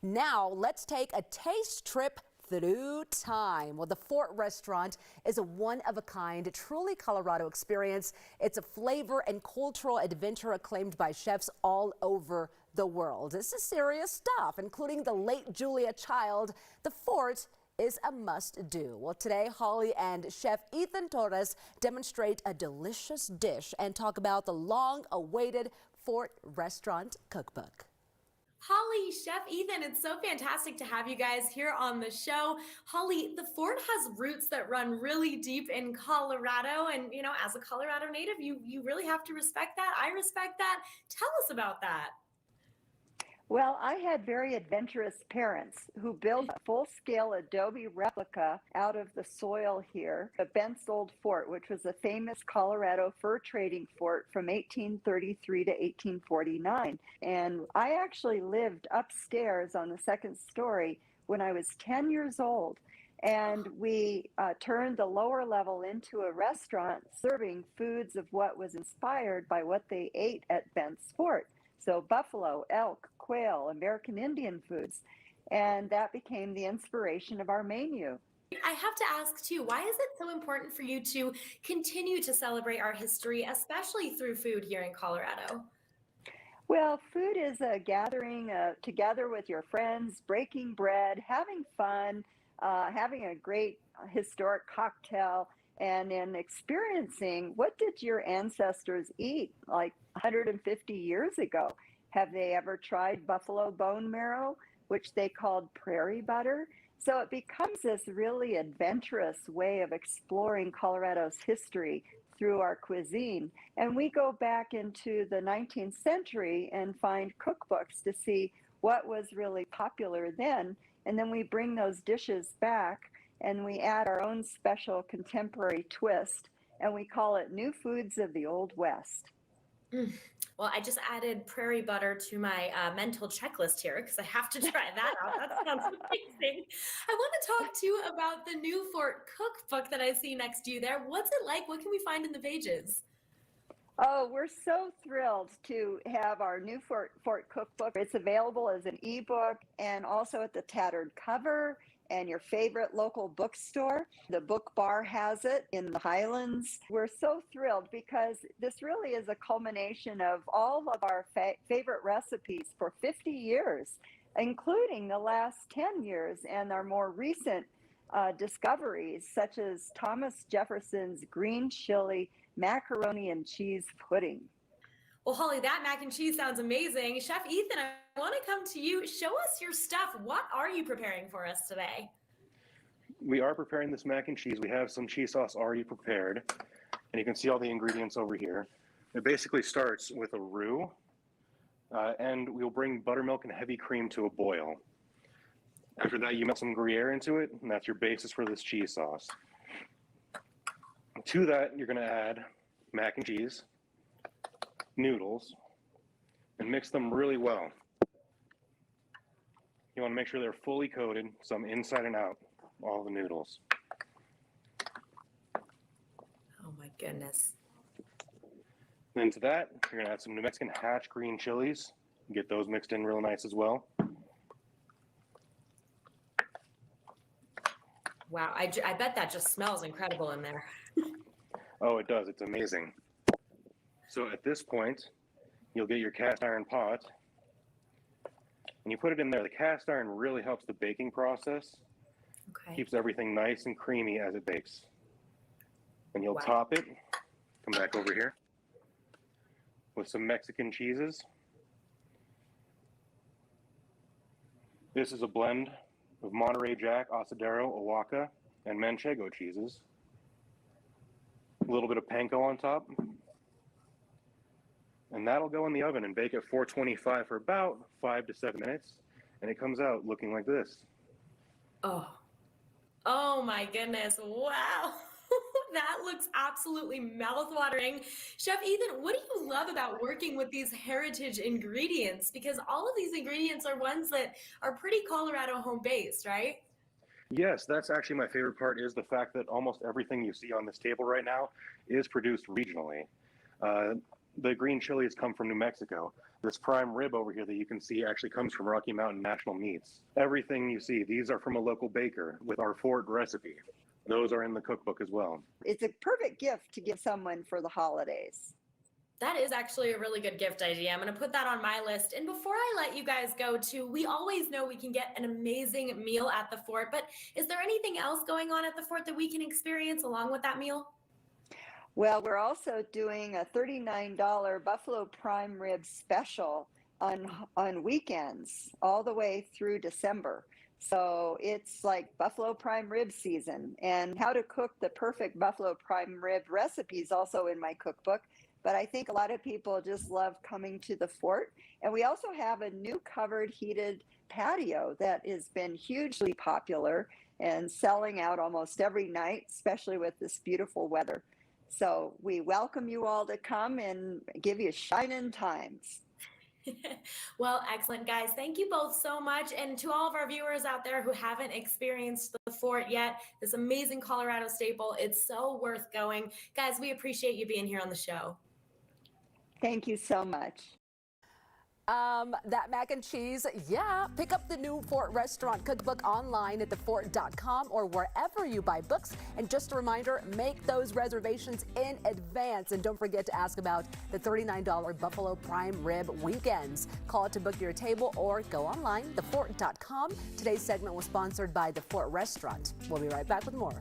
Now let's take a taste trip through time. Well, the Fort Restaurant is a one-of-a-kind, truly Colorado experience. It's a flavor and cultural adventure acclaimed by chefs all over the world. This is serious stuff, including the late Julia Child. The Fort is a must-do. Well, today, Holly and Chef Ethan Torres demonstrate a delicious dish and talk about the long-awaited Fort Restaurant Cookbook. Holly, Chef Ethan, it's so fantastic to have you guys here on the show. Holly, the Fort has roots that run really deep in Colorado. And, you know, as a Colorado native, you really have to respect that. I respect that. Tell us about that. Well, I had very adventurous parents who built a full-scale adobe replica out of the soil here, the Bent's Old Fort, which was a famous Colorado fur trading fort from 1833 to 1849. And I actually lived upstairs on the second story when I was 10 years old. And we turned the lower level into a restaurant serving foods of what was inspired by what they ate at Bent's Fort. So buffalo, elk, quail, American Indian foods. And that became the inspiration of our menu. I have to ask too, why is it so important for you to continue to celebrate our history, especially through food here in Colorado? Well, food is a gathering together with your friends, breaking bread, having fun, having a great historic cocktail, and in experiencing what did your ancestors eat like 150 years ago. Have they ever tried buffalo bone marrow, which they called prairie butter? So it becomes this really adventurous way of exploring Colorado's history through our cuisine. And we go back into the 19th century and find cookbooks to see what was really popular then. And then we bring those dishes back and we add our own special contemporary twist, and we call it New Foods of the Old West. Well, I just added prairie butter to my mental checklist here because I have to try that out. That sounds amazing. I want to talk to you about the new Fort cookbook that I see next to you there. What's it like? What can we find in the pages? Oh, we're so thrilled to have our new Fort cookbook. It's available as an ebook and also at the Tattered Cover and your favorite local bookstore. The Book Bar has it in the Highlands. We're so thrilled because this really is a culmination of all of our favorite recipes for 50 years, including the last 10 years and our more recent discoveries, such as Thomas Jefferson's green chili macaroni and cheese pudding. Well, Holly, that mac and cheese sounds amazing. Chef Ethan, I want to come to you. Show us your stuff. What are you preparing for us today? We are preparing this mac and cheese. We have some cheese sauce already prepared, and you can see all the ingredients over here. It basically starts with a roux, and we'll bring buttermilk and heavy cream to a boil. After that, you melt some Gruyere into it, and that's your basis for this cheese sauce. To that, you're going to add mac and cheese, noodles, and mix them really well. You want to make sure they're fully coated, some inside and out, all the noodles. Oh my goodness. Then to that, you're going to add some New Mexican hatch green chilies. Get those mixed in real nice as well. Wow, I bet that just smells incredible in there. Oh, it does. It's amazing. So at this point, you'll get your cast iron pot, and you put it in there. The cast iron really helps the baking process. Okay. Keeps everything nice and creamy as it bakes. And you'll Wow. top it, come back over here, with some Mexican cheeses. This is a blend of Monterey Jack, Asadero, Oaxaca, and Manchego cheeses. A little bit of panko on top. And that'll go in the oven and bake at 425 for about 5 to 7 minutes. And it comes out looking like this. Oh my goodness. Wow. That looks absolutely mouthwatering. Chef Ethan, what do you love about working with these heritage ingredients? Because all of these ingredients are ones that are pretty Colorado home-based, right? Yes, that's actually my favorite part, is the fact that almost everything you see on this table right now is produced regionally. The green chilies come from New Mexico. This prime rib over here that you can see actually comes from Rocky Mountain National Meats. Everything you see, these are from a local baker with our Fort recipe. Those are in the cookbook as well. It's a perfect gift to give someone for the holidays. That is actually a really good gift idea. I'm going to put that on my list. And before I let you guys go too, we always know we can get an amazing meal at the fort, but is there anything else going on at the fort that we can experience along with that meal? Well, we're also doing a $39 Buffalo Prime Rib special on weekends all the way through December. So it's like Buffalo Prime Rib season, and how to cook the perfect Buffalo Prime Rib recipes also in my cookbook. But I think a lot of people just love coming to the fort. And we also have a new covered heated patio that has been hugely popular and selling out almost every night, especially with this beautiful weather. So we welcome you all to come and give you shining times. Well, excellent, guys. Thank you both so much. And to all of our viewers out there who haven't experienced the fort yet, this amazing Colorado staple, it's so worth going. Guys, we appreciate you being here on the show. Thank you so much. That mac and cheese, yeah. Pick up the new Fort Restaurant Cookbook online at thefort.com or wherever you buy books. And just a reminder, make those reservations in advance. And don't forget to ask about the $39 Buffalo Prime Rib weekends. Call it to book your table or go online, thefort.com. Today's segment was sponsored by the Fort Restaurant. We'll be right back with more.